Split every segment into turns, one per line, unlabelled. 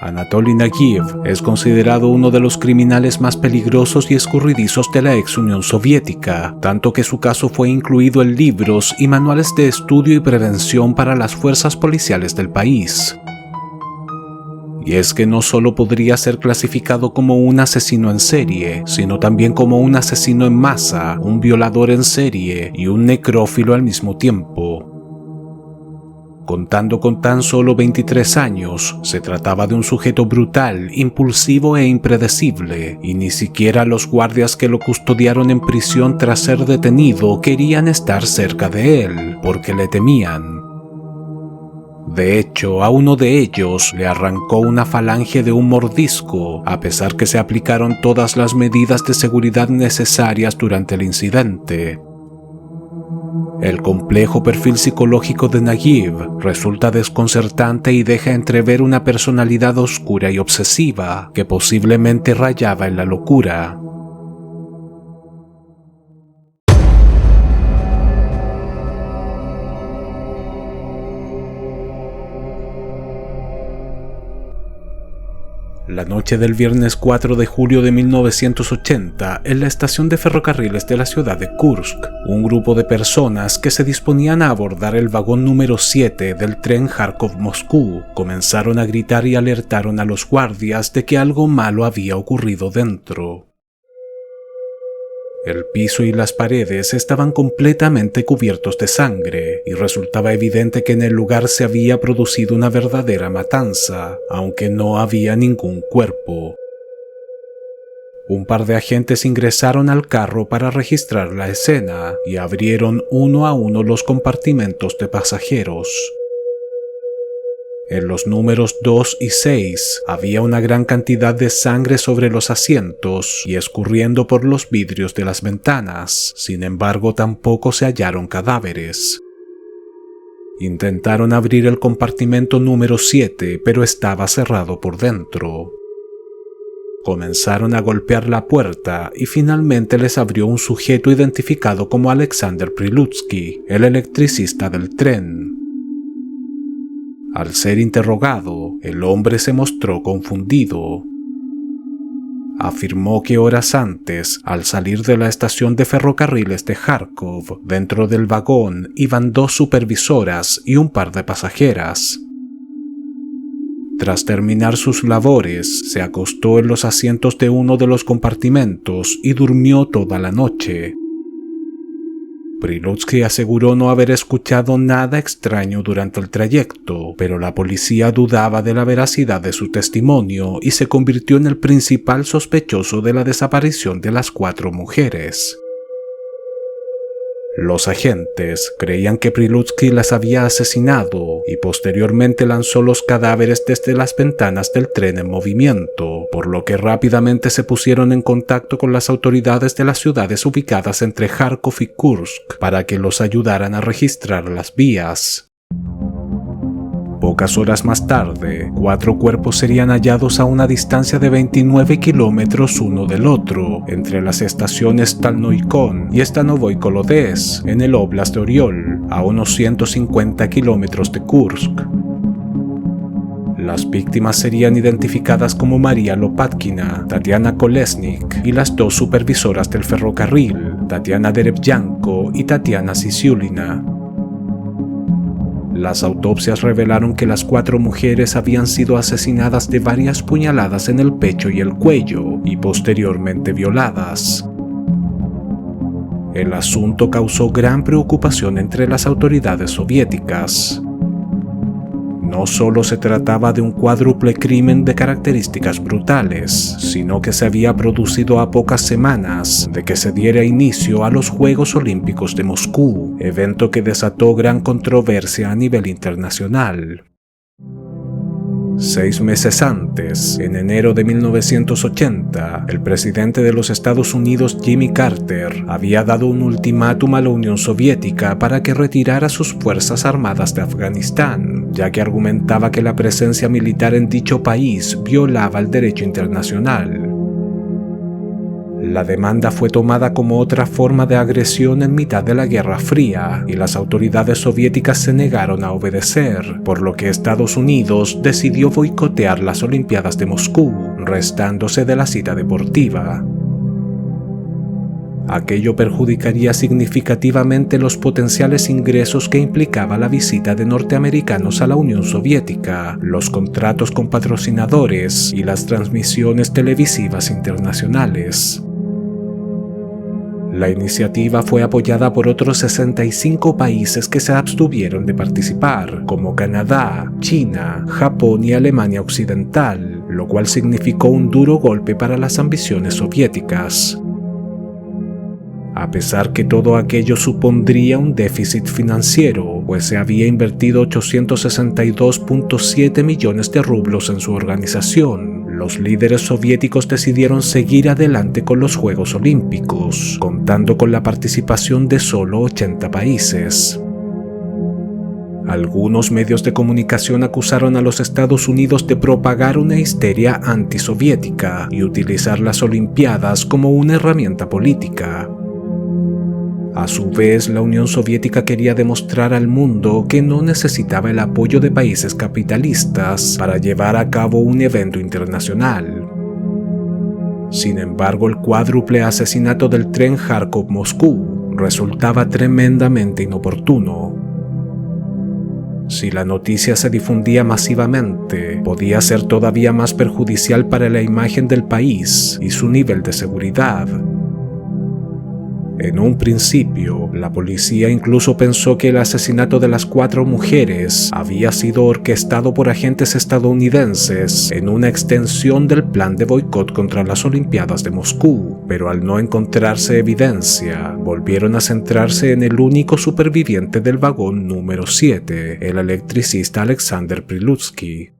Anatoly Naguiev es considerado uno de los criminales más peligrosos y escurridizos de la ex Unión Soviética, tanto que su caso fue incluido en libros y manuales de estudio y prevención para las fuerzas policiales del país. Y es que no solo podría ser clasificado como un asesino en serie, sino también como un asesino en masa, un violador en serie y un necrófilo al mismo tiempo. Contando con tan solo 23 años, se trataba de un sujeto brutal, impulsivo e impredecible, y ni siquiera los guardias que lo custodiaron en prisión tras ser detenido querían estar cerca de él, porque le temían. De hecho, a uno de ellos le arrancó una falange de un mordisco, a pesar que se aplicaron todas las medidas de seguridad necesarias durante el incidente. El complejo perfil psicológico de Naguiev resulta desconcertante y deja entrever una personalidad oscura y obsesiva que posiblemente rayaba en la locura. La noche del viernes 4 de julio de 1980, en la estación de ferrocarriles de la ciudad de Kursk, un grupo de personas que se disponían a abordar el vagón número 7 del tren Kharkov-Moscú comenzaron a gritar y alertaron a los guardias de que algo malo había ocurrido dentro. El piso y las paredes estaban completamente cubiertos de sangre y resultaba evidente que en el lugar se había producido una verdadera matanza, aunque no había ningún cuerpo. Un par de agentes ingresaron al carro para registrar la escena y abrieron uno a uno los compartimentos de pasajeros. En los números 2 y 6 había una gran cantidad de sangre sobre los asientos y escurriendo por los vidrios de las ventanas. Sin embargo, tampoco se hallaron cadáveres. Intentaron abrir el compartimento número 7, pero estaba cerrado por dentro. Comenzaron a golpear la puerta y finalmente les abrió un sujeto identificado como Alexander Prilutsky, el electricista del tren. Al ser interrogado, el hombre se mostró confundido. Afirmó que horas antes, al salir de la estación de ferrocarriles de Kharkov, dentro del vagón iban 2 supervisoras y un par de pasajeras. Tras terminar sus labores, se acostó en los asientos de uno de los compartimentos y durmió toda la noche. Prilutsky aseguró no haber escuchado nada extraño durante el trayecto, pero la policía dudaba de la veracidad de su testimonio y se convirtió en el principal sospechoso de la desaparición de las 4 mujeres. Los agentes creían que Prilutsky las había asesinado y posteriormente lanzó los cadáveres desde las ventanas del tren en movimiento, por lo que rápidamente se pusieron en contacto con las autoridades de las ciudades ubicadas entre Kharkov y Kursk para que los ayudaran a registrar las vías. Pocas horas más tarde, 4 cuerpos serían hallados a una distancia de 29 kilómetros uno del otro, entre las estaciones Talnoikon y Stanovoy Kolodez, en el Oblast de Oriol, a unos 150 kilómetros de Kursk. Las víctimas serían identificadas como María Lopatkina, Tatiana Kolesnik y las 2 supervisoras del ferrocarril, Tatiana Derebyanko y Tatiana Sisiulina. Las autopsias revelaron que las 4 mujeres habían sido asesinadas de varias puñaladas en el pecho y el cuello y posteriormente violadas. El asunto causó gran preocupación entre las autoridades soviéticas. No solo se trataba de un cuádruple crimen de características brutales, sino que se había producido a pocas semanas de que se diera inicio a los Juegos Olímpicos de Moscú, evento que desató gran controversia a nivel internacional. 6 meses antes, en enero de 1980, el presidente de los Estados Unidos, Jimmy Carter, había dado un ultimátum a la Unión Soviética para que retirara sus fuerzas armadas de Afganistán, ya que argumentaba que la presencia militar en dicho país violaba el derecho internacional. La demanda fue tomada como otra forma de agresión en mitad de la Guerra Fría y las autoridades soviéticas se negaron a obedecer, por lo que Estados Unidos decidió boicotear las Olimpiadas de Moscú, restándose de la cita deportiva. Aquello perjudicaría significativamente los potenciales ingresos que implicaba la visita de norteamericanos a la Unión Soviética, los contratos con patrocinadores y las transmisiones televisivas internacionales. La iniciativa fue apoyada por otros 65 países que se abstuvieron de participar, como Canadá, China, Japón y Alemania Occidental, lo cual significó un duro golpe para las ambiciones soviéticas. A pesar que todo aquello supondría un déficit financiero, pues se había invertido 862.7 millones de rublos en su organización, los líderes soviéticos decidieron seguir adelante con los Juegos Olímpicos, contando con la participación de solo 80 países. Algunos medios de comunicación acusaron a los Estados Unidos de propagar una histeria antisoviética y utilizar las Olimpiadas como una herramienta política. A su vez, la Unión Soviética quería demostrar al mundo que no necesitaba el apoyo de países capitalistas para llevar a cabo un evento internacional. Sin embargo, el cuádruple asesinato del tren Kharkov-Moscú resultaba tremendamente inoportuno. Si la noticia se difundía masivamente, podía ser todavía más perjudicial para la imagen del país y su nivel de seguridad. En un principio, la policía incluso pensó que el asesinato de las 4 mujeres había sido orquestado por agentes estadounidenses en una extensión del plan de boicot contra las Olimpiadas de Moscú, pero al no encontrarse evidencia, volvieron a centrarse en el único superviviente del vagón número 7, el electricista Alexander Prilutsky.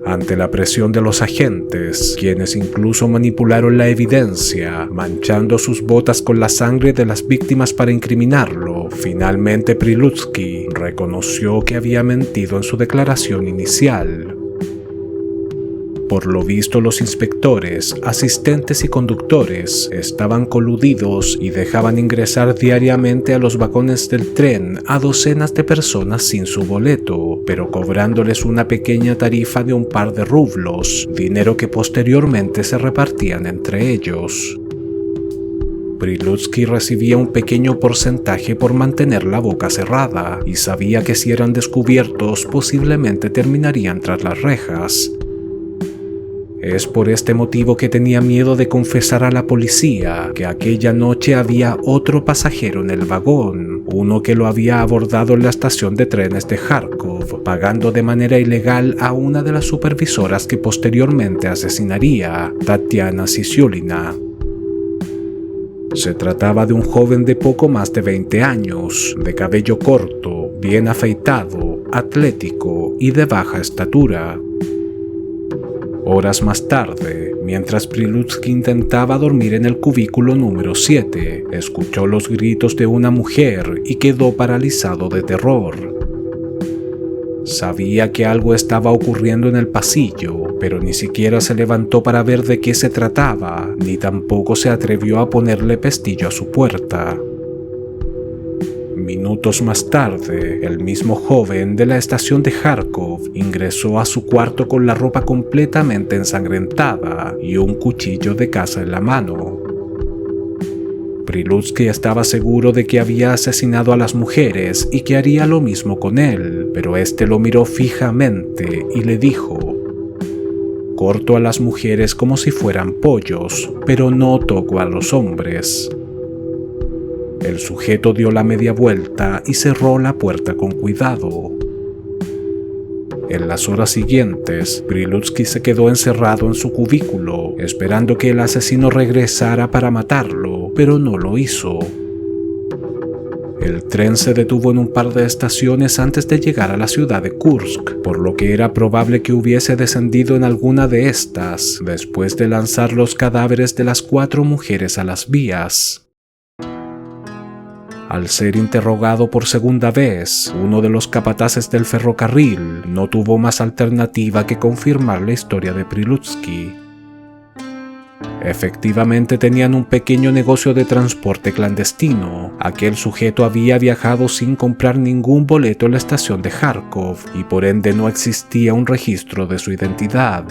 Ante la presión de los agentes, quienes incluso manipularon la evidencia, manchando sus botas con la sangre de las víctimas para incriminarlo, finalmente Prilutsky reconoció que había mentido en su declaración inicial. Por lo visto, los inspectores, asistentes y conductores estaban coludidos y dejaban ingresar diariamente a los vagones del tren a docenas de personas sin su boleto, pero cobrándoles una pequeña tarifa de un par de rublos, dinero que posteriormente se repartían entre ellos. Prilutsky recibía un pequeño porcentaje por mantener la boca cerrada y sabía que si eran descubiertos posiblemente terminarían tras las rejas. Es por este motivo que tenía miedo de confesar a la policía que aquella noche había otro pasajero en el vagón, uno que lo había abordado en la estación de trenes de Kharkov, pagando de manera ilegal a una de las supervisoras que posteriormente asesinaría, Tatiana Sisyulina. Se trataba de un joven de poco más de 20 años, de cabello corto, bien afeitado, atlético y de baja estatura. Horas más tarde, mientras Prilutsky intentaba dormir en el cubículo número 7, escuchó los gritos de una mujer y quedó paralizado de terror. Sabía que algo estaba ocurriendo en el pasillo, pero ni siquiera se levantó para ver de qué se trataba, ni tampoco se atrevió a ponerle pestillo a su puerta. Minutos más tarde, el mismo joven de la estación de Kharkov ingresó a su cuarto con la ropa completamente ensangrentada y un cuchillo de caza en la mano. Prilutsky estaba seguro de que había asesinado a las mujeres y que haría lo mismo con él, pero este lo miró fijamente y le dijo: «Corto a las mujeres como si fueran pollos, pero no toco a los hombres». El sujeto dio la media vuelta y cerró la puerta con cuidado. En las horas siguientes, Prilutsky se quedó encerrado en su cubículo, esperando que el asesino regresara para matarlo, pero no lo hizo. El tren se detuvo en un par de estaciones antes de llegar a la ciudad de Kursk, por lo que era probable que hubiese descendido en alguna de estas, después de lanzar los cadáveres de las 4 mujeres a las vías. Al ser interrogado por segunda vez, uno de los capataces del ferrocarril no tuvo más alternativa que confirmar la historia de Prilutsky. Efectivamente tenían un pequeño negocio de transporte clandestino. Aquel sujeto había viajado sin comprar ningún boleto en la estación de Kharkov y por ende no existía un registro de su identidad.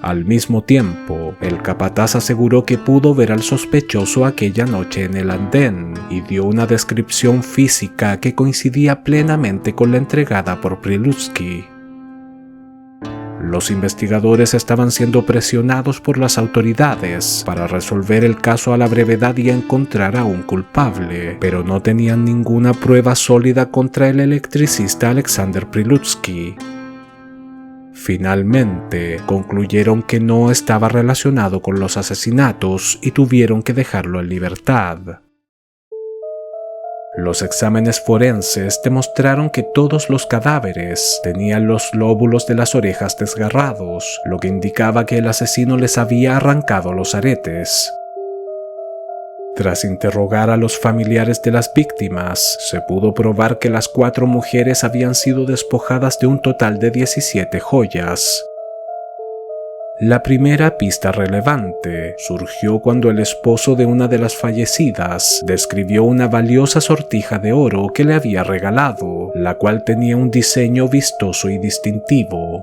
Al mismo tiempo, el capataz aseguró que pudo ver al sospechoso aquella noche en el andén y dio una descripción física que coincidía plenamente con la entregada por Prilutsky. Los investigadores estaban siendo presionados por las autoridades para resolver el caso a la brevedad y encontrar a un culpable, pero no tenían ninguna prueba sólida contra el electricista Alexander Prilutsky. Finalmente, concluyeron que no estaba relacionado con los asesinatos y tuvieron que dejarlo en libertad. Los exámenes forenses demostraron que todos los cadáveres tenían los lóbulos de las orejas desgarrados, lo que indicaba que el asesino les había arrancado los aretes. Tras interrogar a los familiares de las víctimas, se pudo probar que las 4 mujeres habían sido despojadas de un total de 17 joyas. La primera pista relevante surgió cuando el esposo de una de las fallecidas describió una valiosa sortija de oro que le había regalado, la cual tenía un diseño vistoso y distintivo.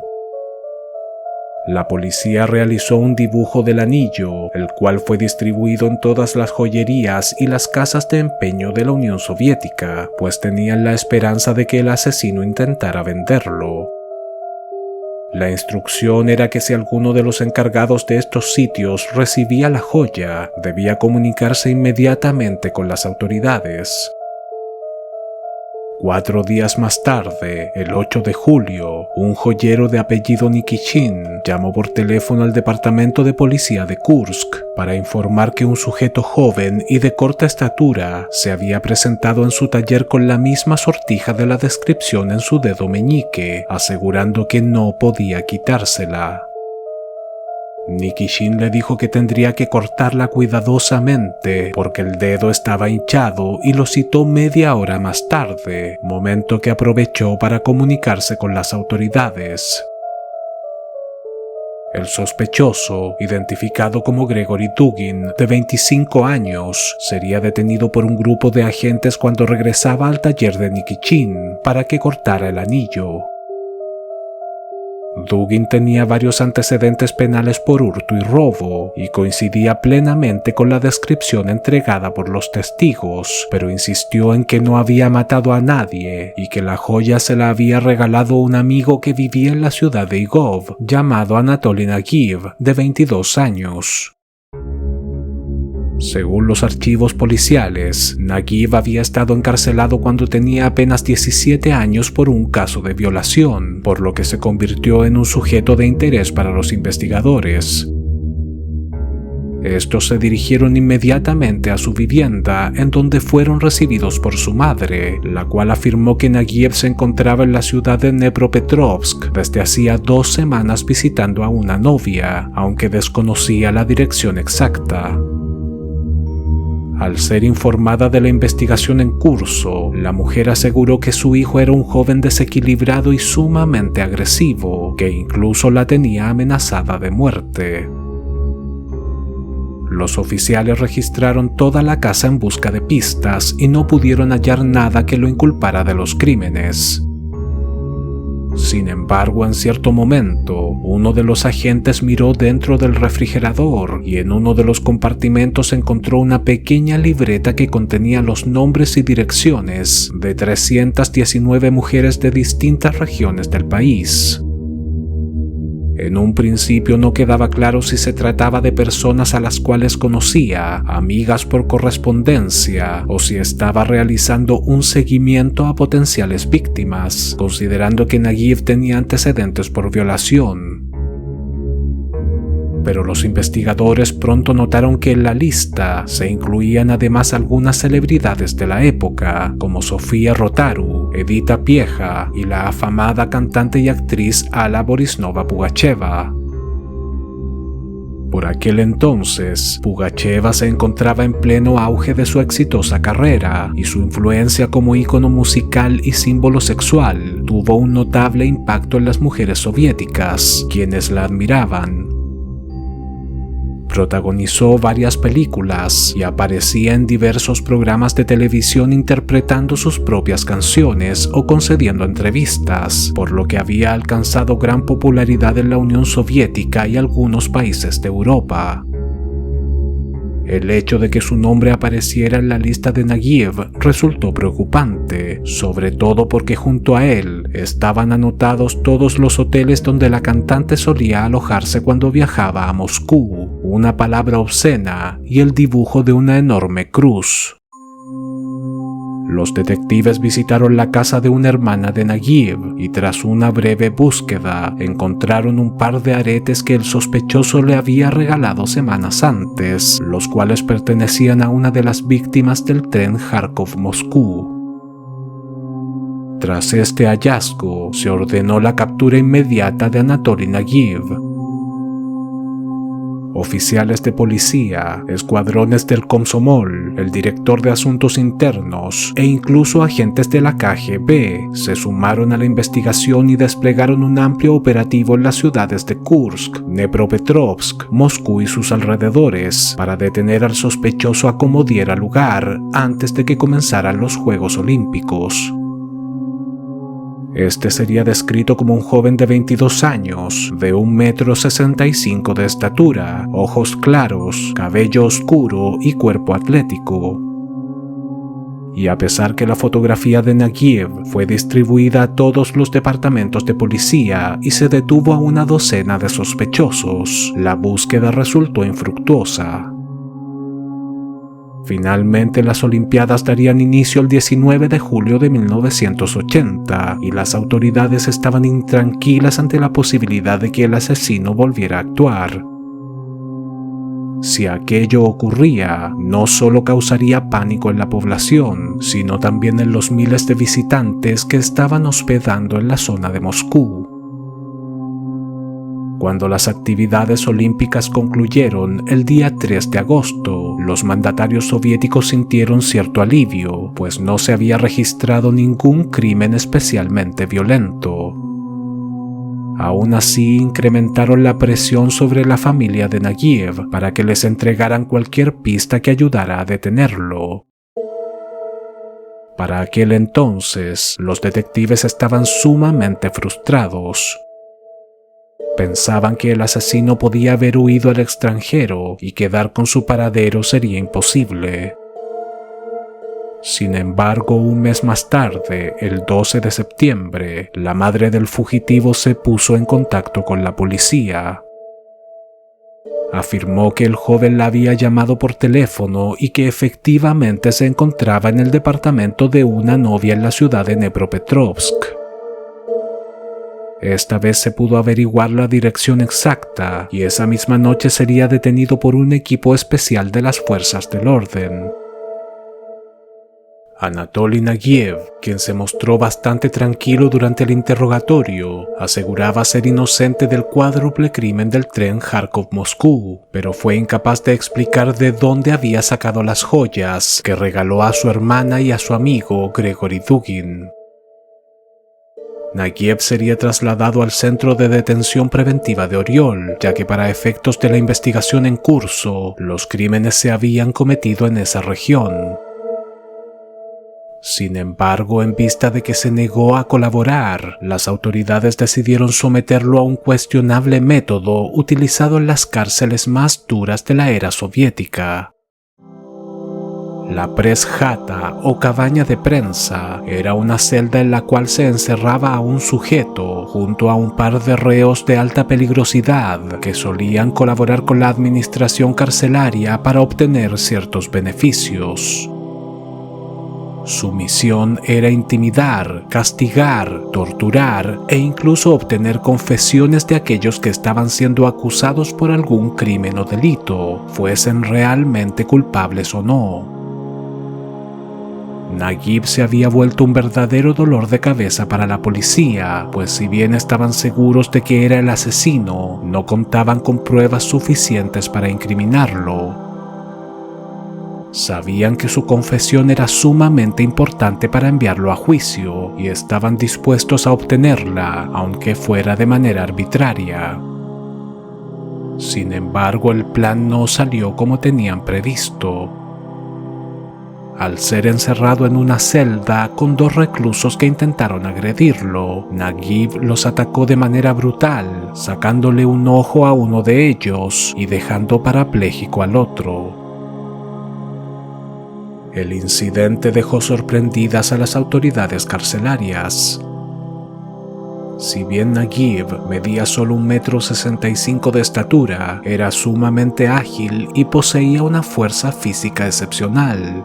La policía realizó un dibujo del anillo, el cual fue distribuido en todas las joyerías y las casas de empeño de la Unión Soviética, pues tenían la esperanza de que el asesino intentara venderlo. La instrucción era que si alguno de los encargados de estos sitios recibía la joya, debía comunicarse inmediatamente con las autoridades. 4 días más tarde, el 8 de julio, un joyero de apellido Nikishin llamó por teléfono al departamento de policía de Kursk para informar que un sujeto joven y de corta estatura se había presentado en su taller con la misma sortija de la descripción en su dedo meñique, asegurando que no podía quitársela. Nikishin le dijo que tendría que cortarla cuidadosamente porque el dedo estaba hinchado y lo citó media hora más tarde, momento que aprovechó para comunicarse con las autoridades. El sospechoso, identificado como Gregory Dugin, de 25 años, sería detenido por un grupo de agentes cuando regresaba al taller de Nikishin para que cortara el anillo. Dugin tenía varios antecedentes penales por hurto y robo, y coincidía plenamente con la descripción entregada por los testigos, pero insistió en que no había matado a nadie y que la joya se la había regalado un amigo que vivía en la ciudad de Igov, llamado Anatoly Nagiv, de 22 años. Según los archivos policiales, Nagiv había estado encarcelado cuando tenía apenas 17 años por un caso de violación, por lo que se convirtió en un sujeto de interés para los investigadores. Estos se dirigieron inmediatamente a su vivienda, en donde fueron recibidos por su madre, la cual afirmó que Nagiv se encontraba en la ciudad de Dnepropetrovsk desde hacía 2 semanas visitando a una novia, aunque desconocía la dirección exacta. Al ser informada de la investigación en curso, la mujer aseguró que su hijo era un joven desequilibrado y sumamente agresivo, que incluso la tenía amenazada de muerte. Los oficiales registraron toda la casa en busca de pistas y no pudieron hallar nada que lo inculpara de los crímenes. Sin embargo, en cierto momento, uno de los agentes miró dentro del refrigerador y en uno de los compartimentos encontró una pequeña libreta que contenía los nombres y direcciones de 319 mujeres de distintas regiones del país. En un principio no quedaba claro si se trataba de personas a las cuales conocía, amigas por correspondencia, o si estaba realizando un seguimiento a potenciales víctimas, considerando que Nagiv tenía antecedentes por violación. Pero los investigadores pronto notaron que en la lista se incluían además algunas celebridades de la época, como Sofía Rotaru, Edita Pieja y la afamada cantante y actriz Alla Borisnova Pugacheva. Por aquel entonces, Pugacheva se encontraba en pleno auge de su exitosa carrera, y su influencia como ícono musical y símbolo sexual tuvo un notable impacto en las mujeres soviéticas, quienes la admiraban. Protagonizó varias películas y aparecía en diversos programas de televisión interpretando sus propias canciones o concediendo entrevistas, por lo que había alcanzado gran popularidad en la Unión Soviética y algunos países de Europa. El hecho de que su nombre apareciera en la lista de Nagiev resultó preocupante, sobre todo porque junto a él estaban anotados todos los hoteles donde la cantante solía alojarse cuando viajaba a Moscú, una palabra obscena y el dibujo de una enorme cruz. Los detectives visitaron la casa de una hermana de Nagiev y tras una breve búsqueda encontraron un par de aretes que el sospechoso le había regalado semanas antes, los cuales pertenecían a una de las víctimas del tren Kharkov-Moscú. Tras este hallazgo, se ordenó la captura inmediata de Anatoly Nagiev. Oficiales de policía, escuadrones del Komsomol, el director de asuntos internos e incluso agentes de la KGB se sumaron a la investigación y desplegaron un amplio operativo en las ciudades de Kursk, Dnepropetrovsk, Moscú y sus alrededores para detener al sospechoso a como diera lugar antes de que comenzaran los Juegos Olímpicos. Este sería descrito como un joven de 22 años, de 1,65 m de estatura, ojos claros, cabello oscuro y cuerpo atlético. Y a pesar que la fotografía de Nagiev fue distribuida a todos los departamentos de policía y se detuvo a una docena de sospechosos, la búsqueda resultó infructuosa. Finalmente, las Olimpiadas darían inicio el 19 de julio de 1980 y las autoridades estaban intranquilas ante la posibilidad de que el asesino volviera a actuar. Si aquello ocurría, no solo causaría pánico en la población, sino también en los miles de visitantes que estaban hospedando en la zona de Moscú. Cuando las actividades olímpicas concluyeron el día 3 de agosto, los mandatarios soviéticos sintieron cierto alivio, pues no se había registrado ningún crimen especialmente violento. Aún así, incrementaron la presión sobre la familia de Nagiev para que les entregaran cualquier pista que ayudara a detenerlo. Para aquel entonces, los detectives estaban sumamente frustrados. Pensaban que el asesino podía haber huido al extranjero y que dar con su paradero sería imposible. Sin embargo, un mes más tarde, el 12 de septiembre, la madre del fugitivo se puso en contacto con la policía. Afirmó que el joven la había llamado por teléfono y que efectivamente se encontraba en el departamento de una novia en la ciudad de Dnepropetrovsk. Esta vez se pudo averiguar la dirección exacta y esa misma noche sería detenido por un equipo especial de las fuerzas del orden. Anatoly Nagiev, quien se mostró bastante tranquilo durante el interrogatorio, aseguraba ser inocente del cuádruple crimen del tren Kharkov-Moscú, pero fue incapaz de explicar de dónde había sacado las joyas que regaló a su hermana y a su amigo Gregory Dugin. Nagiev sería trasladado al Centro de Detención Preventiva de Oriol, ya que para efectos de la investigación en curso, los crímenes se habían cometido en esa región. Sin embargo, en vista de que se negó a colaborar, las autoridades decidieron someterlo a un cuestionable método utilizado en las cárceles más duras de la era soviética. La press jata o cabaña de prensa era una celda en la cual se encerraba a un sujeto junto a un par de reos de alta peligrosidad que solían colaborar con la administración carcelaria para obtener ciertos beneficios. Su misión era intimidar, castigar, torturar e incluso obtener confesiones de aquellos que estaban siendo acusados por algún crimen o delito, fuesen realmente culpables o no. Nagiev se había vuelto un verdadero dolor de cabeza para la policía, pues si bien estaban seguros de que era el asesino, no contaban con pruebas suficientes para incriminarlo. Sabían que su confesión era sumamente importante para enviarlo a juicio y estaban dispuestos a obtenerla, aunque fuera de manera arbitraria. Sin embargo, el plan no salió como tenían previsto. Al ser encerrado en una celda con 2 reclusos que intentaron agredirlo, Naguib los atacó de manera brutal, sacándole un ojo a uno de ellos y dejando parapléjico al otro. El incidente dejó sorprendidas a las autoridades carcelarias. Si bien Naguib medía solo 1,65 m de estatura, era sumamente ágil y poseía una fuerza física excepcional.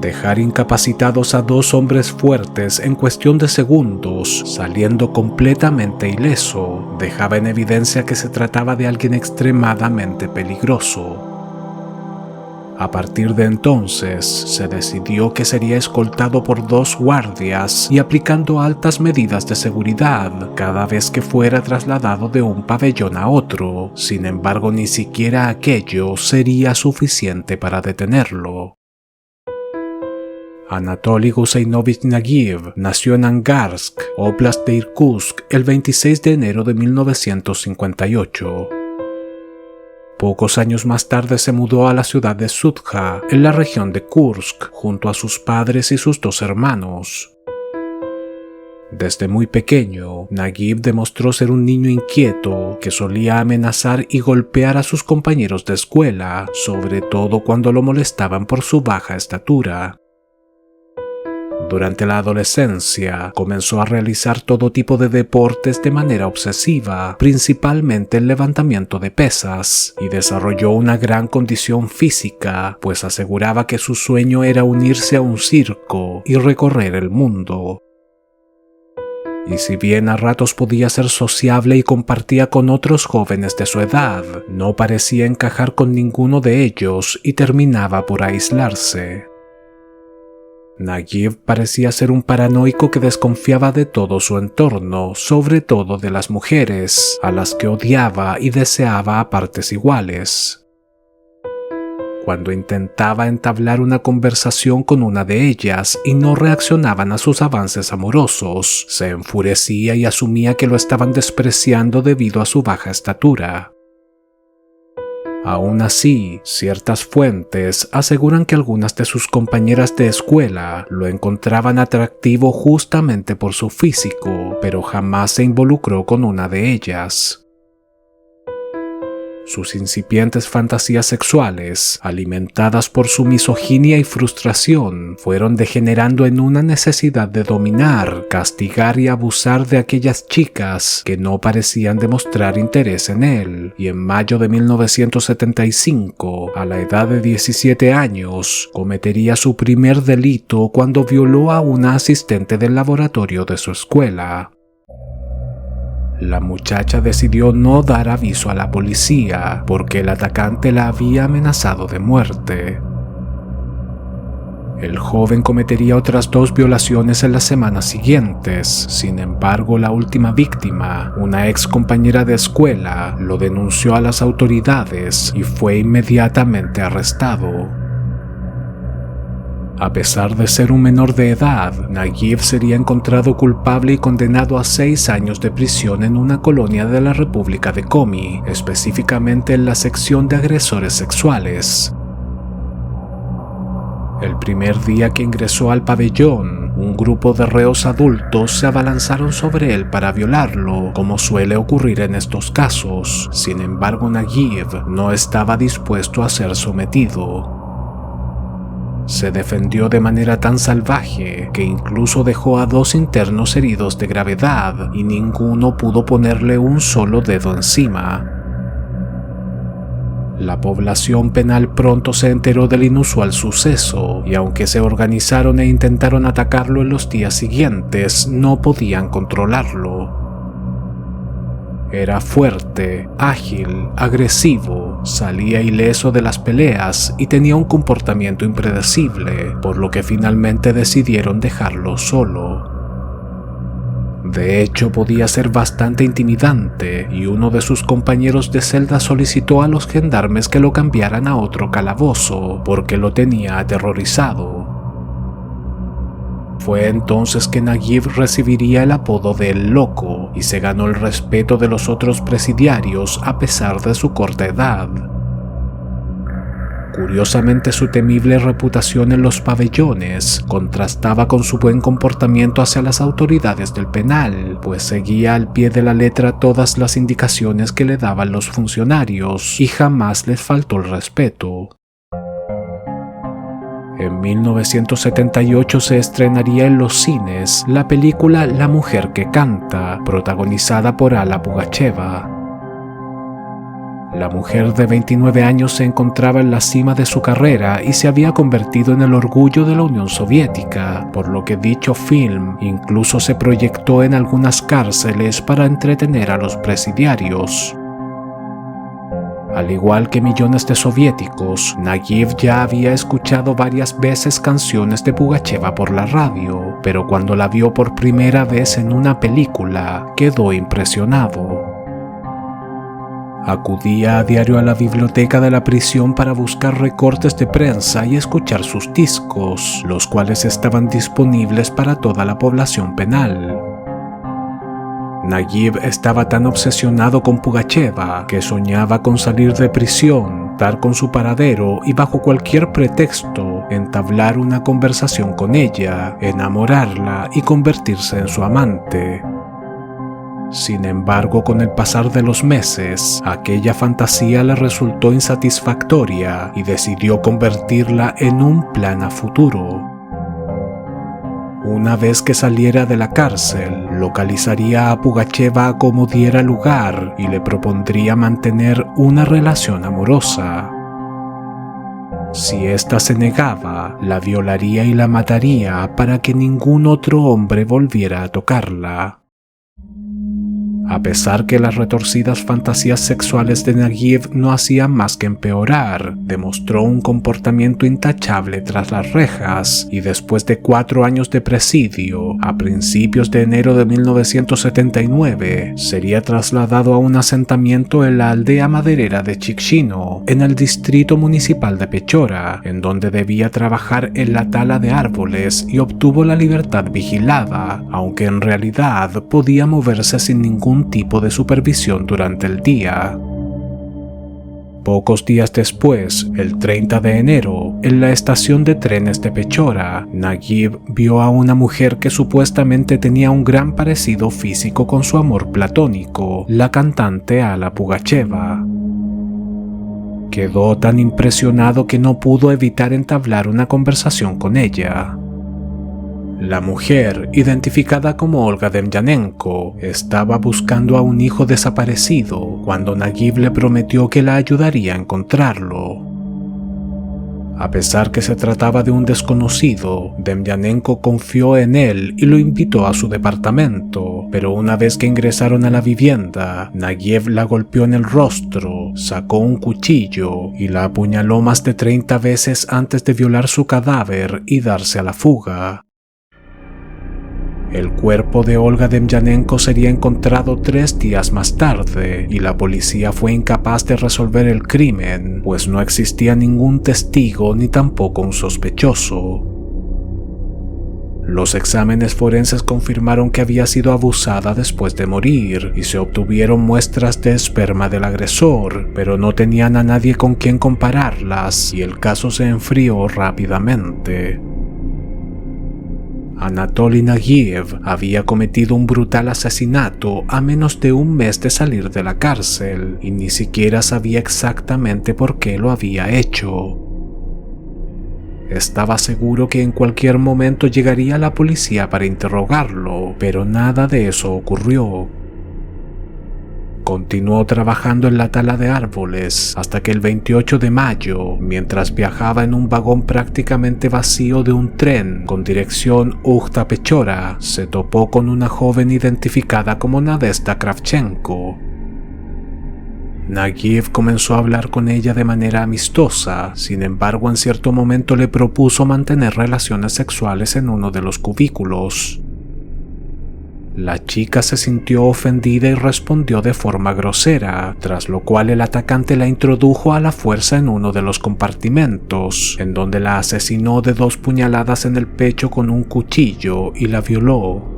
Dejar incapacitados a 2 hombres fuertes en cuestión de segundos, saliendo completamente ileso, dejaba en evidencia que se trataba de alguien extremadamente peligroso. A partir de entonces, se decidió que sería escoltado por 2 guardias y aplicando altas medidas de seguridad cada vez que fuera trasladado de un pabellón a otro. Sin embargo, ni siquiera aquello sería suficiente para detenerlo. Anatoly Guseinovich Naguib nació en Angarsk, Oblast de Irkutsk, el 26 de enero de 1958. Pocos años más tarde se mudó a la ciudad de Sudja, en la región de Kursk, junto a sus padres y sus 2 hermanos. Desde muy pequeño, Naguib demostró ser un niño inquieto que solía amenazar y golpear a sus compañeros de escuela, sobre todo cuando lo molestaban por su baja estatura. Durante la adolescencia, comenzó a realizar todo tipo de deportes de manera obsesiva, principalmente el levantamiento de pesas, y desarrolló una gran condición física, pues aseguraba que su sueño era unirse a un circo y recorrer el mundo. Y si bien a ratos podía ser sociable y compartía con otros jóvenes de su edad, no parecía encajar con ninguno de ellos y terminaba por aislarse. Naguib parecía ser un paranoico que desconfiaba de todo su entorno, sobre todo de las mujeres, a las que odiaba y deseaba a partes iguales. Cuando intentaba entablar una conversación con una de ellas y no reaccionaban a sus avances amorosos, se enfurecía y asumía que lo estaban despreciando debido a su baja estatura. Aún así, ciertas fuentes aseguran que algunas de sus compañeras de escuela lo encontraban atractivo justamente por su físico, pero jamás se involucró con una de ellas. Sus incipientes fantasías sexuales, alimentadas por su misoginia y frustración, fueron degenerando en una necesidad de dominar, castigar y abusar de aquellas chicas que no parecían demostrar interés en él, y en mayo de 1975, a la edad de 17 años, cometería su primer delito cuando violó a una asistente del laboratorio de su escuela. La muchacha decidió no dar aviso a la policía porque el atacante la había amenazado de muerte. El joven cometería otras 2 violaciones en las semanas siguientes. Sin embargo, la última víctima, una ex compañera de escuela, lo denunció a las autoridades y fue inmediatamente arrestado. A pesar de ser un menor de edad, Naguib sería encontrado culpable y condenado a 6 años de prisión en una colonia de la República de Komi, específicamente en la sección de agresores sexuales. El primer día que ingresó al pabellón, un grupo de reos adultos se abalanzaron sobre él para violarlo, como suele ocurrir en estos casos. Sin embargo, Naguib no estaba dispuesto a ser sometido. Se defendió de manera tan salvaje que incluso dejó a 2 internos heridos de gravedad y ninguno pudo ponerle un solo dedo encima. La población penal pronto se enteró del inusual suceso y aunque se organizaron e intentaron atacarlo en los días siguientes, no podían controlarlo. Era fuerte, ágil, agresivo, salía ileso de las peleas y tenía un comportamiento impredecible, por lo que finalmente decidieron dejarlo solo. De hecho, podía ser bastante intimidante y uno de sus compañeros de celda solicitó a los gendarmes que lo cambiaran a otro calabozo porque lo tenía aterrorizado. Fue entonces que Naguib recibiría el apodo de El Loco y se ganó el respeto de los otros presidiarios a pesar de su corta edad. Curiosamente, su temible reputación en los pabellones contrastaba con su buen comportamiento hacia las autoridades del penal, pues seguía al pie de la letra todas las indicaciones que le daban los funcionarios y jamás les faltó el respeto. En 1978 se estrenaría en los cines la película La mujer que canta, protagonizada por Alla Pugacheva. La mujer de 29 años se encontraba en la cima de su carrera y se había convertido en el orgullo de la Unión Soviética, por lo que dicho film incluso se proyectó en algunas cárceles para entretener a los presidiarios. Al igual que millones de soviéticos, Naguib ya había escuchado varias veces canciones de Pugacheva por la radio, pero cuando la vio por primera vez en una película, quedó impresionado. Acudía a diario a la biblioteca de la prisión para buscar recortes de prensa y escuchar sus discos, los cuales estaban disponibles para toda la población penal. Naguib estaba tan obsesionado con Pugacheva que soñaba con salir de prisión, dar con su paradero y bajo cualquier pretexto entablar una conversación con ella, enamorarla y convertirse en su amante. Sin embargo, con el pasar de los meses, aquella fantasía le resultó insatisfactoria y decidió convertirla en un plan a futuro. Una vez que saliera de la cárcel, localizaría a Pugacheva como diera lugar y le propondría mantener una relación amorosa. Si ésta se negaba, la violaría y la mataría para que ningún otro hombre volviera a tocarla. A pesar que las retorcidas fantasías sexuales de Naguib no hacían más que empeorar, demostró un comportamiento intachable tras las rejas y después de 4 años de presidio, a principios de enero de 1979, sería trasladado a un asentamiento en la aldea maderera de Chichino, en el distrito municipal de Pechora, en donde debía trabajar en la tala de árboles y obtuvo la libertad vigilada, aunque en realidad podía moverse sin ningún tipo de supervisión durante el día. Pocos días después, el 30 de enero, en la estación de trenes de Pechora, Naguib vio a una mujer que supuestamente tenía un gran parecido físico con su amor platónico, la cantante Alla Pugacheva. Quedó tan impresionado que no pudo evitar entablar una conversación con ella. La mujer, identificada como Olga Demyanenko, estaba buscando a un hijo desaparecido cuando Naguib le prometió que la ayudaría a encontrarlo. A pesar que se trataba de un desconocido, Demyanenko confió en él y lo invitó a su departamento, pero una vez que ingresaron a la vivienda, Naguib la golpeó en el rostro, sacó un cuchillo y la apuñaló más de 30 veces antes de violar su cadáver y darse a la fuga. El cuerpo de Olga Demyanenko sería encontrado 3 días más tarde y la policía fue incapaz de resolver el crimen, pues no existía ningún testigo ni tampoco un sospechoso. Los exámenes forenses confirmaron que había sido abusada después de morir y se obtuvieron muestras de esperma del agresor, pero no tenían a nadie con quien compararlas y el caso se enfrió rápidamente. Anatoly Naguib había cometido un brutal asesinato a menos de un mes de salir de la cárcel y ni siquiera sabía exactamente por qué lo había hecho. Estaba seguro que en cualquier momento llegaría la policía para interrogarlo, pero nada de eso ocurrió. Continuó trabajando en la tala de árboles hasta que el 28 de mayo, mientras viajaba en un vagón prácticamente vacío de un tren con dirección Ukhta-Pechora, se topó con una joven identificada como Nadezhda Kravchenko. Naguib comenzó a hablar con ella de manera amistosa, sin embargo en cierto momento le propuso mantener relaciones sexuales en uno de los cubículos. La chica se sintió ofendida y respondió de forma grosera, tras lo cual el atacante la introdujo a la fuerza en uno de los compartimentos, en donde la asesinó de 2 puñaladas en el pecho con un cuchillo y la violó.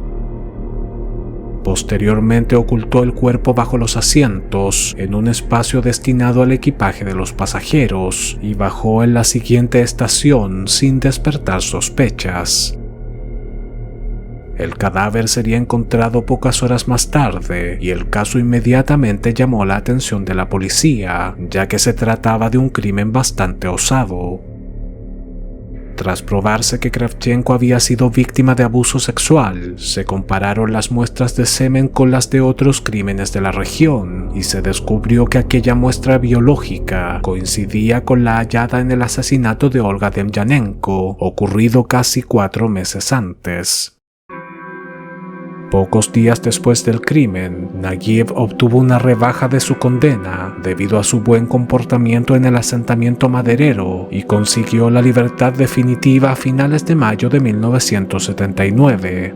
Posteriormente ocultó el cuerpo bajo los asientos, en un espacio destinado al equipaje de los pasajeros, y bajó en la siguiente estación sin despertar sospechas. El cadáver sería encontrado pocas horas más tarde y el caso inmediatamente llamó la atención de la policía, ya que se trataba de un crimen bastante osado. Tras probarse que Kravchenko había sido víctima de abuso sexual, se compararon las muestras de semen con las de otros crímenes de la región y se descubrió que aquella muestra biológica coincidía con la hallada en el asesinato de Olga Demyanenko, ocurrido casi 4 meses antes. Pocos días después del crimen, Nagiev obtuvo una rebaja de su condena debido a su buen comportamiento en el asentamiento maderero y consiguió la libertad definitiva a finales de mayo de 1979.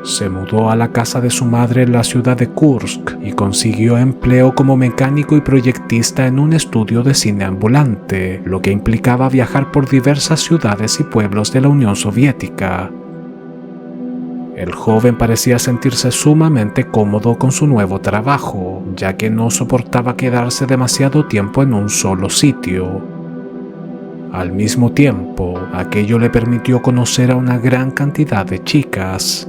Se mudó a la casa de su madre en la ciudad de Kursk y consiguió empleo como mecánico y proyectista en un estudio de cine ambulante, lo que implicaba viajar por diversas ciudades y pueblos de la Unión Soviética. El joven parecía sentirse sumamente cómodo con su nuevo trabajo, ya que no soportaba quedarse demasiado tiempo en un solo sitio. Al mismo tiempo, aquello le permitió conocer a una gran cantidad de chicas.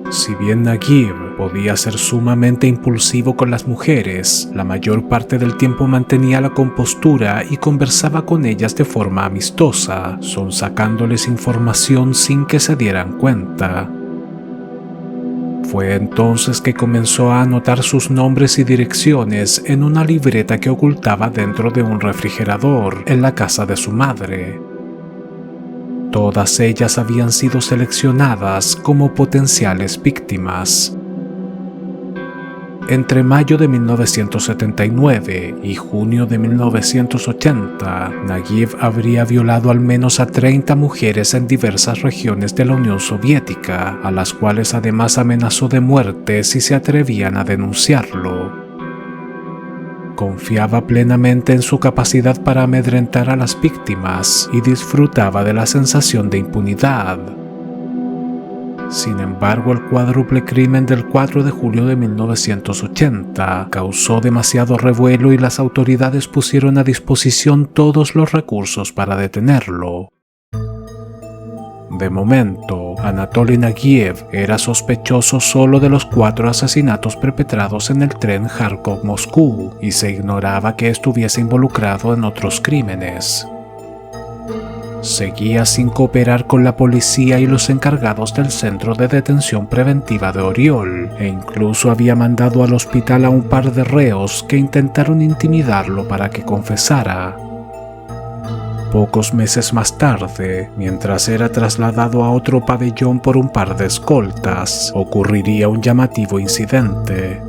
Si bien Nagiev podía ser sumamente impulsivo con las mujeres, la mayor parte del tiempo mantenía la compostura y conversaba con ellas de forma amistosa, sacándoles información sin que se dieran cuenta. Fue entonces que comenzó a anotar sus nombres y direcciones en una libreta que ocultaba dentro de un refrigerador en la casa de su madre. Todas ellas habían sido seleccionadas como potenciales víctimas. Entre mayo de 1979 y junio de 1980, Nagiev habría violado al menos a 30 mujeres en diversas regiones de la Unión Soviética, a las cuales además amenazó de muerte si se atrevían a denunciarlo. Confiaba plenamente en su capacidad para amedrentar a las víctimas y disfrutaba de la sensación de impunidad. Sin embargo, el cuádruple crimen del 4 de julio de 1980 causó demasiado revuelo y las autoridades pusieron a disposición todos los recursos para detenerlo. De momento, Anatoly Nagiev era sospechoso solo de los 4 asesinatos perpetrados en el tren Kharkov-Moscú y se ignoraba que estuviese involucrado en otros crímenes. Seguía sin cooperar con la policía y los encargados del Centro de Detención Preventiva de Oriol, e incluso había mandado al hospital a un par de reos que intentaron intimidarlo para que confesara. Pocos meses más tarde, mientras era trasladado a otro pabellón por un par de escoltas, ocurriría un llamativo incidente.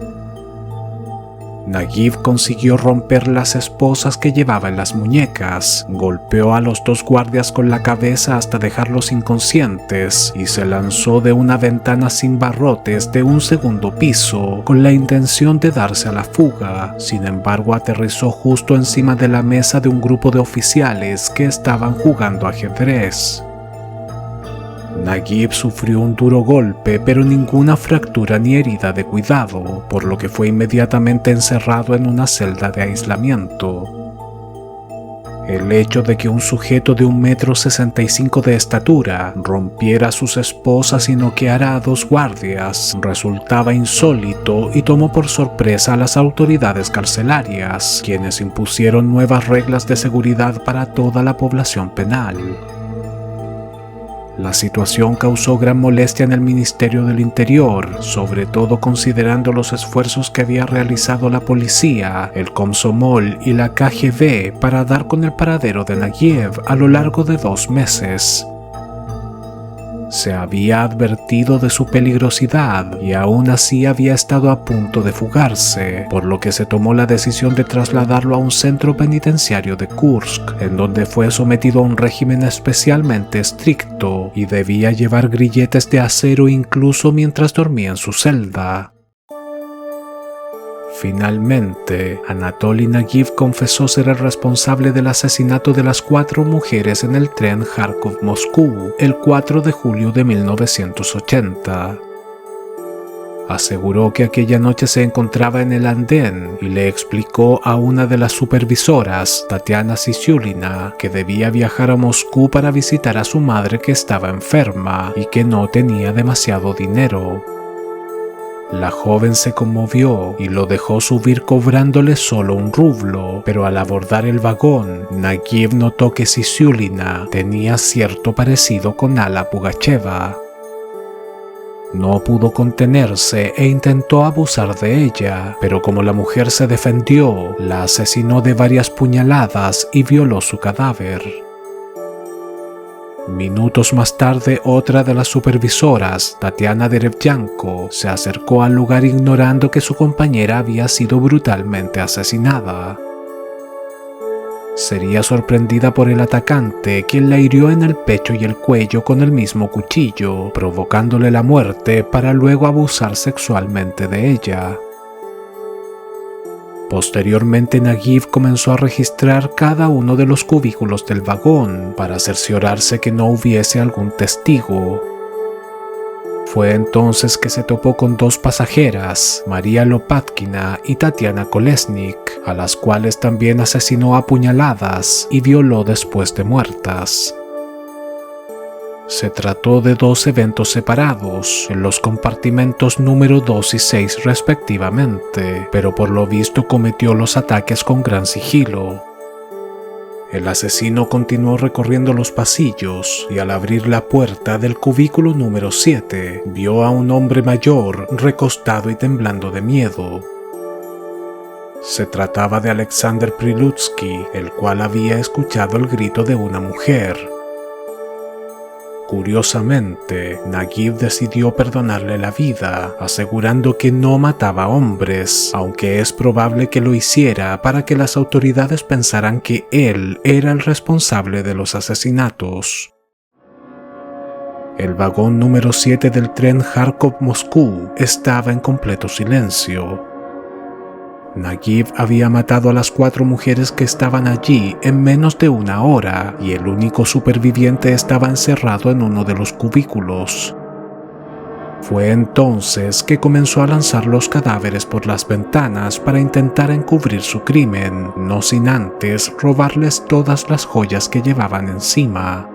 Nagiev consiguió romper las esposas que llevaba en las muñecas, golpeó a los 2 guardias con la cabeza hasta dejarlos inconscientes y se lanzó de una ventana sin barrotes de un segundo piso con la intención de darse a la fuga. Sin embargo, aterrizó justo encima de la mesa de un grupo de oficiales que estaban jugando ajedrez. Nagiev sufrió un duro golpe, pero ninguna fractura ni herida de cuidado, por lo que fue inmediatamente encerrado en una celda de aislamiento. El hecho de que un sujeto de 1,65 m de estatura rompiera a sus esposas y noqueara a 2 guardias resultaba insólito y tomó por sorpresa a las autoridades carcelarias, quienes impusieron nuevas reglas de seguridad para toda la población penal. La situación causó gran molestia en el Ministerio del Interior, sobre todo considerando los esfuerzos que había realizado la policía, el Komsomol y la KGB para dar con el paradero de Nagiev a lo largo de 2 meses. Se había advertido de su peligrosidad y aún así había estado a punto de fugarse, por lo que se tomó la decisión de trasladarlo a un centro penitenciario de Kursk, en donde fue sometido a un régimen especialmente estricto y debía llevar grilletes de acero incluso mientras dormía en su celda. Finalmente, Anatoly Nagiv confesó ser el responsable del asesinato de las 4 mujeres en el tren Kharkov-Moscú el 4 de julio de 1980. Aseguró que aquella noche se encontraba en el andén y le explicó a una de las supervisoras, Tatiana Sisyulina, que debía viajar a Moscú para visitar a su madre que estaba enferma y que no tenía demasiado dinero. La joven se conmovió y lo dejó subir cobrándole solo 1 rublo, pero al abordar el vagón, Nagiv notó que Sisyulina tenía cierto parecido con Alla Pugacheva. No pudo contenerse e intentó abusar de ella, pero como la mujer se defendió, la asesinó de varias puñaladas y violó su cadáver. Minutos más tarde, otra de las supervisoras, Tatiana Derevyanko, se acercó al lugar ignorando que su compañera había sido brutalmente asesinada. Sería sorprendida por el atacante, quien la hirió en el pecho y el cuello con el mismo cuchillo, provocándole la muerte para luego abusar sexualmente de ella. Posteriormente, Nagiv comenzó a registrar cada uno de los cubículos del vagón para cerciorarse que no hubiese algún testigo. Fue entonces que se topó con 2 pasajeras, María Lopatkina y Tatiana Kolesnik, a las cuales también asesinó a puñaladas y violó después de muertas. Se trató de 2 eventos separados, en los compartimentos número 2 y 6 respectivamente, pero por lo visto cometió los ataques con gran sigilo. El asesino continuó recorriendo los pasillos y al abrir la puerta del cubículo número 7, vio a un hombre mayor recostado y temblando de miedo. Se trataba de Alexander Prilutsky, el cual había escuchado el grito de una mujer. Curiosamente, Nagiv decidió perdonarle la vida, asegurando que no mataba hombres, aunque es probable que lo hiciera para que las autoridades pensaran que él era el responsable de los asesinatos. El vagón número 7 del tren Kharkov-Moscú estaba en completo silencio. Nagiv había matado a las 4 mujeres que estaban allí en menos de 1 hora y el único superviviente estaba encerrado en uno de los cubículos. Fue entonces que comenzó a lanzar los cadáveres por las ventanas para intentar encubrir su crimen, no sin antes robarles todas las joyas que llevaban encima.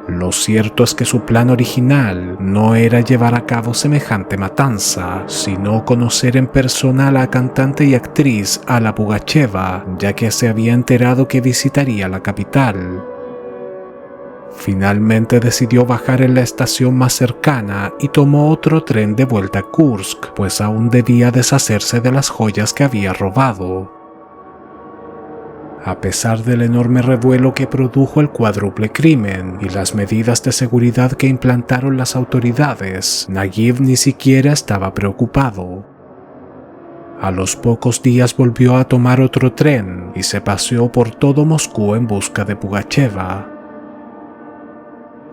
Lo cierto es que su plan original no era llevar a cabo semejante matanza, sino conocer en persona a la cantante y actriz Alla Pugacheva, ya que se había enterado que visitaría la capital. Finalmente decidió bajar en la estación más cercana y tomó otro tren de vuelta a Kursk, pues aún debía deshacerse de las joyas que había robado. A pesar del enorme revuelo que produjo el cuádruple crimen y las medidas de seguridad que implantaron las autoridades, Nagiv ni siquiera estaba preocupado. A los pocos días volvió a tomar otro tren y se paseó por todo Moscú en busca de Pugacheva.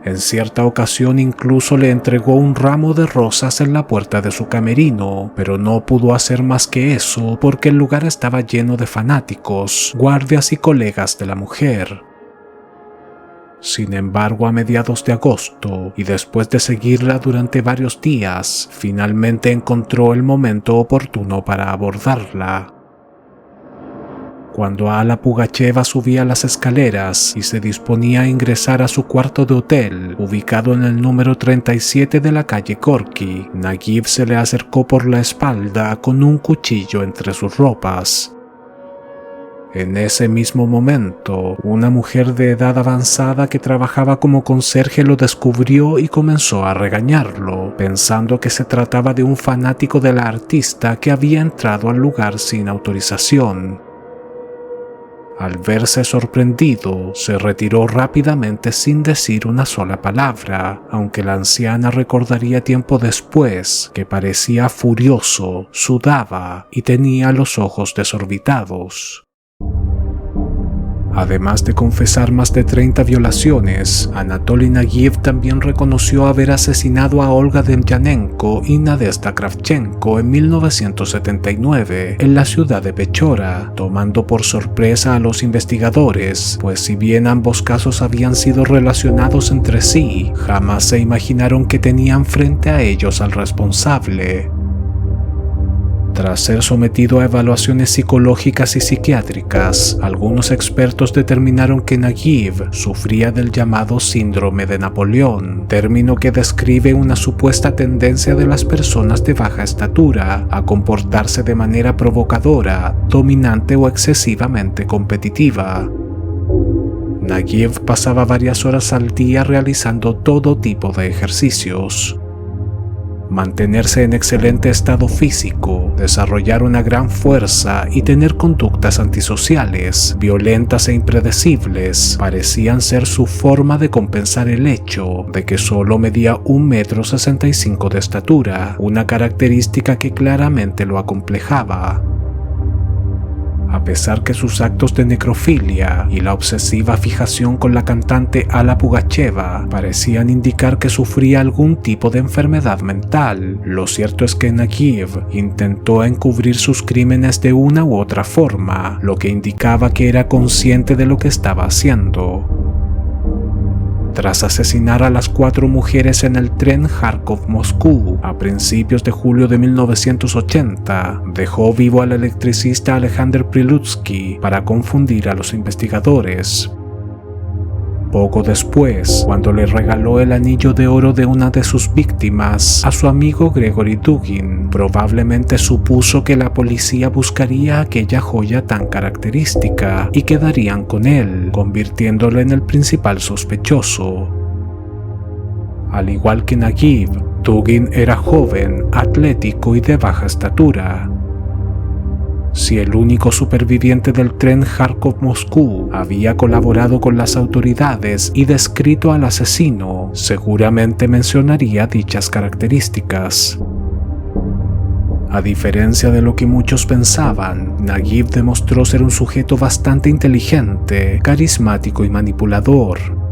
En cierta ocasión incluso le entregó un ramo de rosas en la puerta de su camerino, pero no pudo hacer más que eso porque el lugar estaba lleno de fanáticos, guardias y colegas de la mujer. Sin embargo, a mediados de agosto, y después de seguirla durante varios días, finalmente encontró el momento oportuno para abordarla. Cuando Alla Pugacheva subía las escaleras y se disponía a ingresar a su cuarto de hotel, ubicado en el número 37 de la calle Gorky, Nagiv se le acercó por la espalda con un cuchillo entre sus ropas. En ese mismo momento, una mujer de edad avanzada que trabajaba como conserje lo descubrió y comenzó a regañarlo, pensando que se trataba de un fanático de la artista que había entrado al lugar sin autorización. Al verse sorprendido, se retiró rápidamente sin decir una sola palabra, aunque la anciana recordaría tiempo después que parecía furioso, sudaba y tenía los ojos desorbitados. Además de confesar más de 30 violaciones, Anatoly Naguiev también reconoció haber asesinado a Olga Demyanenko y Nadezhda Kravchenko en 1979 en la ciudad de Pechora, tomando por sorpresa a los investigadores, pues si bien ambos casos habían sido relacionados entre sí, jamás se imaginaron que tenían frente a ellos al responsable. Tras ser sometido a evaluaciones psicológicas y psiquiátricas, algunos expertos determinaron que Naguiev sufría del llamado síndrome de Napoleón, término que describe una supuesta tendencia de las personas de baja estatura a comportarse de manera provocadora, dominante o excesivamente competitiva. Naguiev pasaba varias horas al día realizando todo tipo de ejercicios. Mantenerse en excelente estado físico, desarrollar una gran fuerza y tener conductas antisociales, violentas e impredecibles, parecían ser su forma de compensar el hecho de que solo medía 1,65 m de estatura, una característica que claramente lo acomplejaba. A pesar que sus actos de necrofilia y la obsesiva fijación con la cantante Alla Pugacheva parecían indicar que sufría algún tipo de enfermedad mental, lo cierto es que Naguiev intentó encubrir sus crímenes de una u otra forma, lo que indicaba que era consciente de lo que estaba haciendo. Tras asesinar a las 4 mujeres en el tren Kharkov-Moscú a principios de julio de 1980, dejó vivo al electricista Alexander Prilutsky para confundir a los investigadores. Poco después, cuando le regaló el anillo de oro de una de sus víctimas a su amigo Gregory Dugin, probablemente supuso que la policía buscaría aquella joya tan característica y quedarían con él, convirtiéndolo en el principal sospechoso. Al igual que Naguiev, Dugin era joven, atlético y de baja estatura. Si el único superviviente del tren Kharkov-Moscú había colaborado con las autoridades y descrito al asesino, seguramente mencionaría dichas características. A diferencia de lo que muchos pensaban, Naguiev demostró ser un sujeto bastante inteligente, carismático y manipulador.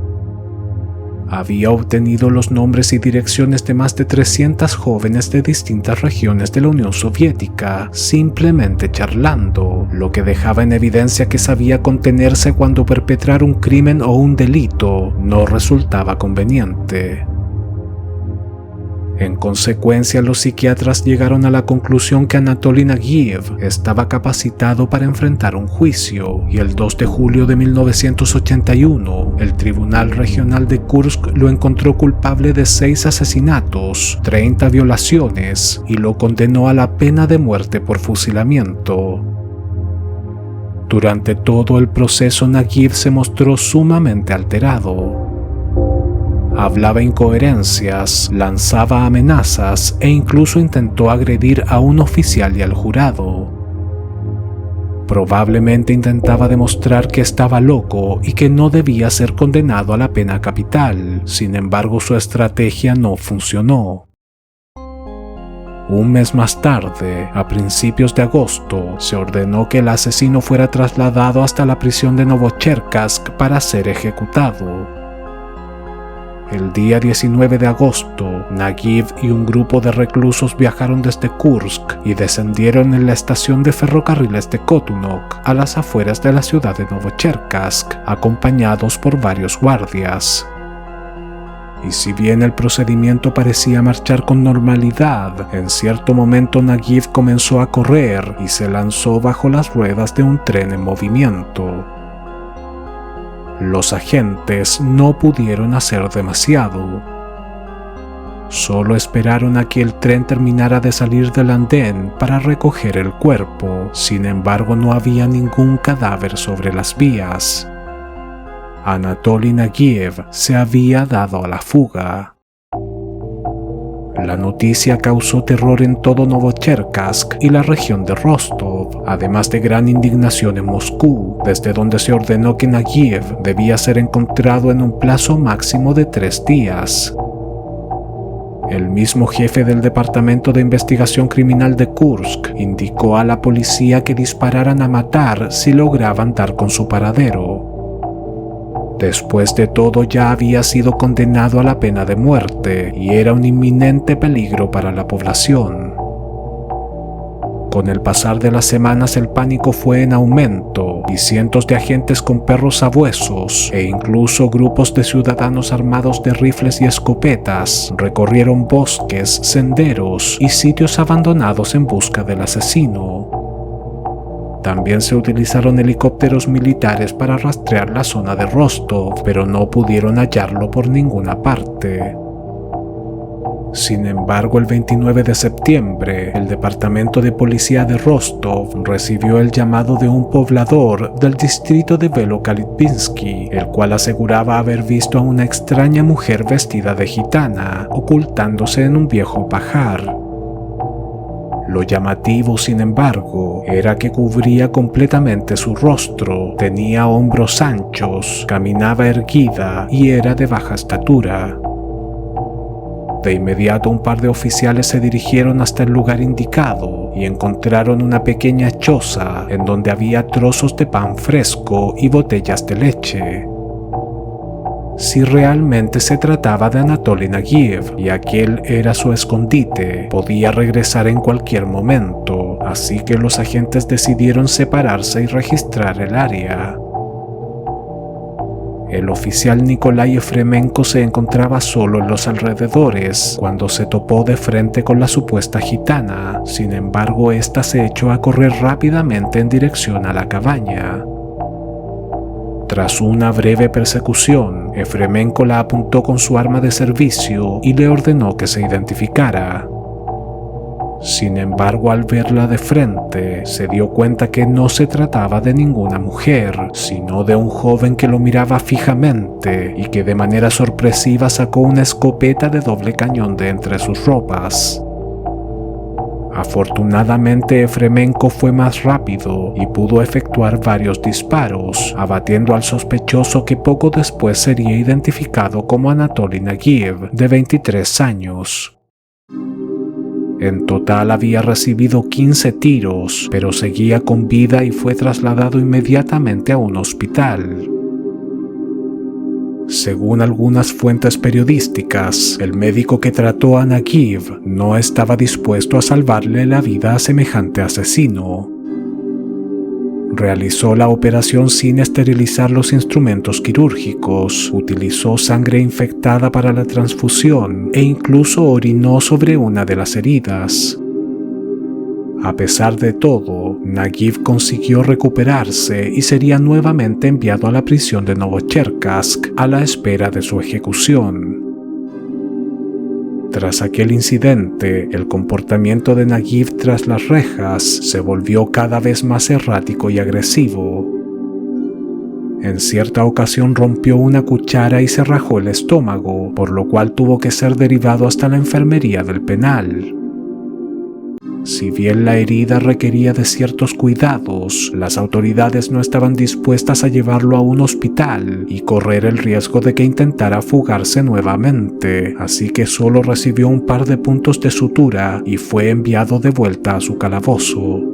Había obtenido los nombres y direcciones de más de 300 jóvenes de distintas regiones de la Unión Soviética, simplemente charlando, lo que dejaba en evidencia que sabía contenerse cuando perpetrar un crimen o un delito no resultaba conveniente. En consecuencia, los psiquiatras llegaron a la conclusión que Anatoly Naguiev estaba capacitado para enfrentar un juicio, y el 2 de julio de 1981, el Tribunal Regional de Kursk lo encontró culpable de 6 asesinatos, 30 violaciones, y lo condenó a la pena de muerte por fusilamiento. Durante todo el proceso, Naguiev se mostró sumamente alterado. Hablaba incoherencias, lanzaba amenazas e incluso intentó agredir a un oficial y al jurado. Probablemente intentaba demostrar que estaba loco y que no debía ser condenado a la pena capital. Sin embargo, su estrategia no funcionó. Un mes más tarde, a principios de agosto, se ordenó que el asesino fuera trasladado hasta la prisión de Novocherkassk para ser ejecutado. El día 19 de agosto, Naguiev y un grupo de reclusos viajaron desde Kursk y descendieron en la estación de ferrocarriles de Kotunok, a las afueras de la ciudad de Novocherkassk, acompañados por varios guardias. Y si bien el procedimiento parecía marchar con normalidad, en cierto momento Naguiev comenzó a correr y se lanzó bajo las ruedas de un tren en movimiento. Los agentes no pudieron hacer demasiado. Solo esperaron a que el tren terminara de salir del andén para recoger el cuerpo. Sin embargo, no había ningún cadáver sobre las vías. Anatoly Naguiev se había dado a la fuga. La noticia causó terror en todo Novocherkassk y la región de Rostov, además de gran indignación en Moscú, desde donde se ordenó que Nagiev debía ser encontrado en un plazo máximo de 3 días. El mismo jefe del Departamento de Investigación Criminal de Kursk indicó a la policía que dispararan a matar si lograban dar con su paradero. Después de todo, ya había sido condenado a la pena de muerte y era un inminente peligro para la población. Con el pasar de las semanas, el pánico fue en aumento y cientos de agentes con perros sabuesos e incluso grupos de ciudadanos armados de rifles y escopetas recorrieron bosques, senderos y sitios abandonados en busca del asesino. También se utilizaron helicópteros militares para rastrear la zona de Rostov, pero no pudieron hallarlo por ninguna parte. Sin embargo, el 29 de septiembre, el Departamento de Policía de Rostov recibió el llamado de un poblador del distrito de Velokalipinsky, el cual aseguraba haber visto a una extraña mujer vestida de gitana, ocultándose en un viejo pajar. Lo llamativo, sin embargo, era que cubría completamente su rostro, tenía hombros anchos, caminaba erguida y era de baja estatura. De inmediato, un par de oficiales se dirigieron hasta el lugar indicado y encontraron una pequeña choza en donde había trozos de pan fresco y botellas de leche. Si realmente se trataba de Anatoly Nagiev y aquel era su escondite, podía regresar en cualquier momento, así que los agentes decidieron separarse y registrar el área. El oficial Nikolai Efremenko se encontraba solo en los alrededores cuando se topó de frente con la supuesta gitana. Sin embargo, ésta se echó a correr rápidamente en dirección a la cabaña. Tras una breve persecución, Efremenko la apuntó con su arma de servicio y le ordenó que se identificara. Sin embargo, al verla de frente, se dio cuenta que no se trataba de ninguna mujer, sino de un joven que lo miraba fijamente y que de manera sorpresiva sacó una escopeta de doble cañón de entre sus ropas. Afortunadamente, Efremenko fue más rápido y pudo efectuar varios disparos, abatiendo al sospechoso, que poco después sería identificado como Anatoly Nagiev, de 23 años. En total había recibido 15 tiros, pero seguía con vida y fue trasladado inmediatamente a un hospital. Según algunas fuentes periodísticas, el médico que trató a Nagiev no estaba dispuesto a salvarle la vida a semejante asesino. Realizó la operación sin esterilizar los instrumentos quirúrgicos, utilizó sangre infectada para la transfusión e incluso orinó sobre una de las heridas. A pesar de todo, Nagiev consiguió recuperarse y sería nuevamente enviado a la prisión de Novocherkassk a la espera de su ejecución. Tras aquel incidente, el comportamiento de Nagiev tras las rejas se volvió cada vez más errático y agresivo. En cierta ocasión rompió una cuchara y se rajó el estómago, por lo cual tuvo que ser derivado hasta la enfermería del penal. Si bien la herida requería de ciertos cuidados, las autoridades no estaban dispuestas a llevarlo a un hospital y correr el riesgo de que intentara fugarse nuevamente, así que solo recibió un par de puntos de sutura y fue enviado de vuelta a su calabozo.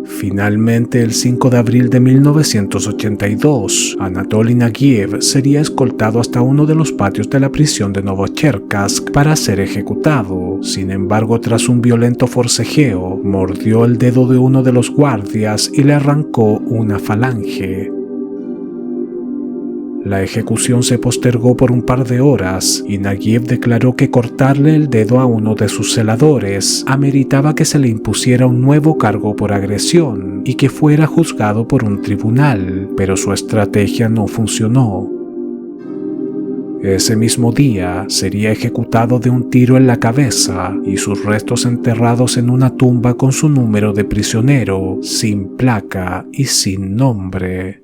Finalmente, el 5 de abril de 1982, Anatoly Nagiev sería escoltado hasta uno de los patios de la prisión de Novocherkassk para ser ejecutado. Sin embargo, tras un violento forcejeo, mordió el dedo de uno de los guardias y le arrancó una falange. La ejecución se postergó por un par de horas y Nagiev declaró que cortarle el dedo a uno de sus celadores ameritaba que se le impusiera un nuevo cargo por agresión y que fuera juzgado por un tribunal, pero su estrategia no funcionó. Ese mismo día sería ejecutado de un tiro en la cabeza y sus restos enterrados en una tumba con su número de prisionero, sin placa y sin nombre.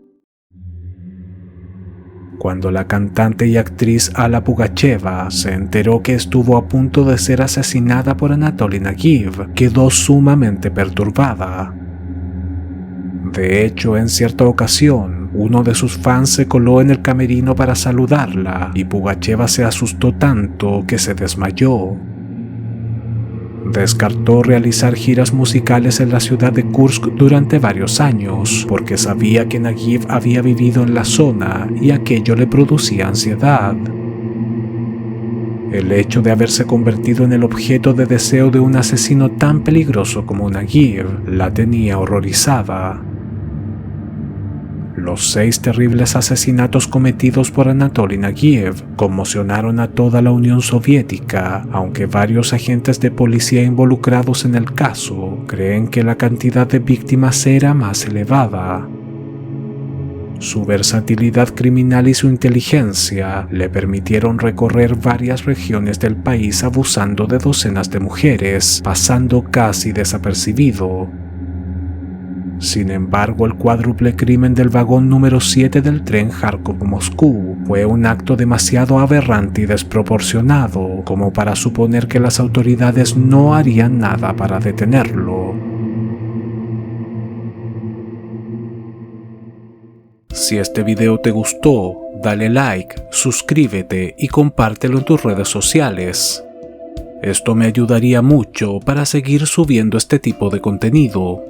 Cuando la cantante y actriz Alla Pugacheva se enteró que estuvo a punto de ser asesinada por Anatoly Naguib, quedó sumamente perturbada. De hecho, en cierta ocasión, uno de sus fans se coló en el camerino para saludarla y Pugacheva se asustó tanto que se desmayó. Descartó realizar giras musicales en la ciudad de Kursk durante varios años, porque sabía que Naguib había vivido en la zona y aquello le producía ansiedad. El hecho de haberse convertido en el objeto de deseo de un asesino tan peligroso como Naguib la tenía horrorizada. Los 6 terribles asesinatos cometidos por Anatoly Naguib conmocionaron a toda la Unión Soviética, aunque varios agentes de policía involucrados en el caso creen que la cantidad de víctimas era más elevada. Su versatilidad criminal y su inteligencia le permitieron recorrer varias regiones del país abusando de docenas de mujeres, pasando casi desapercibido. Sin embargo, el cuádruple crimen del vagón número 7 del tren Kharkov-Moscú fue un acto demasiado aberrante y desproporcionado como para suponer que las autoridades no harían nada para detenerlo. Si este video te gustó, dale like, suscríbete y compártelo en tus redes sociales. Esto me ayudaría mucho para seguir subiendo este tipo de contenido.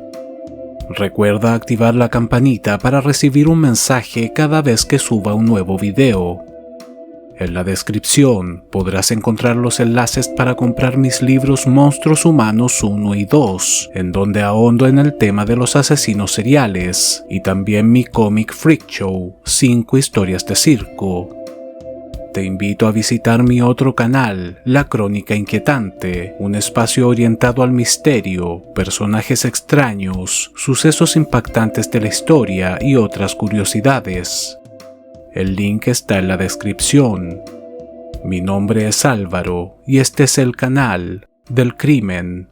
Recuerda activar la campanita para recibir un mensaje cada vez que suba un nuevo video. En la descripción podrás encontrar los enlaces para comprar mis libros Monstruos Humanos 1 y 2, en donde ahondo en el tema de los asesinos seriales, y también mi cómic Freak Show, 5 historias de circo. Te invito a visitar mi otro canal, La Crónica Inquietante, un espacio orientado al misterio, personajes extraños, sucesos impactantes de la historia y otras curiosidades. El link está en la descripción. Mi nombre es Álvaro y este es el canal del crimen.